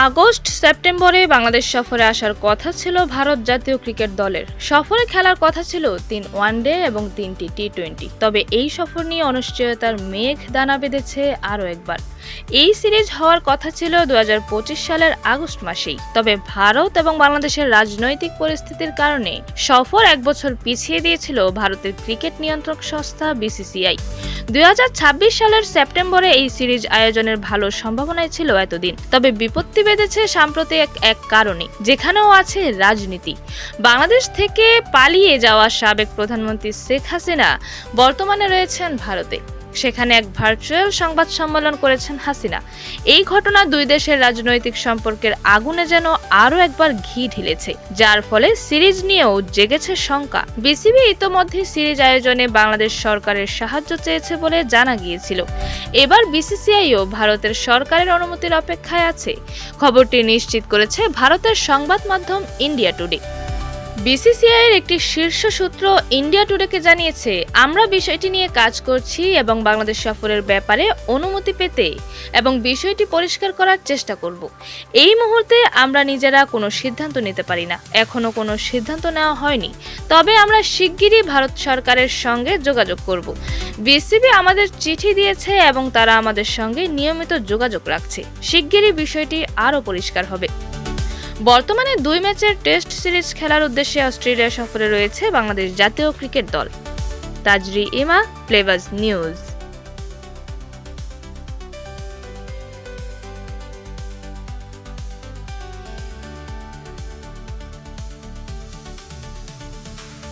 August সেপ্টেম্বরে বাংলাদেশ সফরে আসার কথা ছিল ভারত জাতীয় ক্রিকেট দলের। সফরে খেলার কথা ছিল ৩ ওয়ানডে এবং ৩টি টি-20। তবে এই সফর নিয়ে অনিশ্চয়তার মেঘ দানা বেঁধেছে আরও একবার। এই সিরিজ হওয়ার কথা ছিল ২০২৫ সালের আগস্ট মাসেই। তবে ভারত এবং বাংলাদেশের রাজনৈতিক পরিস্থিতির কারণে সফর এক বছর পিছিয়ে দিয়েছিল ভারতের ক্রিকেট নিয়ন্ত্রক সংস্থা বিসিসিআই। ২০২৬ সালের সেপ্টেম্বরে এই সিরিজ আয়োজনের ভালো সম্ভাবনাই ছিল এতদিন। তবে বিপত্তি বেঁধেছে সাম্প্রতিক এক কারণে, যেখানেও আছে রাজনীতি। বাংলাদেশ থেকে পালিয়ে যাওয়া সাবেক প্রধানমন্ত্রী শেখ হাসিনা বর্তমানে রয়েছেন ভারতে। সেখানে এক ভার্চুয়াল সংবাদ সম্মেলন করেছেন হাসিনা। এই ঘটনা দুই দেশের রাজনৈতিক সম্পর্কের আগুনে যেন আরও একবার ঘি ঢেলেছে, যার ফলে সিরিজ নিয়েও জেগেছে শঙ্কা। বিসিবি ইতোমধ্যে সিরিজ আয়োজনে বাংলাদেশ সরকারের সাহায্য চেয়েছে বলে জানা গিয়েছিল। এবার বিসিসিআইও ভারতের সরকারের অনুমতির অপেক্ষায় আছে। খবরটি নিশ্চিত করেছে ভারতের সংবাদ মাধ্যম ইন্ডিয়া টুডে। বিসিসিআইয়ের একটি শীর্ষ সূত্র ইন্ডিয়া টুডেকে জানিয়েছে, আমরা বিষয়টি নিয়ে কাজ করছি এবং বাংলাদেশ সফরের ব্যাপারে অনুমতি পেতে এবং বিষয়টি পরিষ্কার করার চেষ্টা করব। এই মুহূর্তে আমরা নিজেরা কোনো সিদ্ধান্ত নিতে পারি না। এখনো কোনো সিদ্ধান্ত নেওয়া হয়নি। তবে আমরা শিগগিরই ভারত সরকারের সঙ্গে যোগাযোগ করব। বিসিবি আমাদের চিঠি দিয়েছে এবং তারা আমাদের সঙ্গে নিয়মিত যোগাযোগ রাখছে। শিগগিরই বিষয়টি আরও পরিষ্কার হবে। বর্তমানে ২ ম্যাচের টেস্ট সিরিজ খেলার উদ্দেশ্যে অস্ট্রেলিয়া সফরে রয়েছে বাংলাদেশ জাতীয় ক্রিকেট দল। তাজরি ইমা, ফ্লেভার্স নিউজ।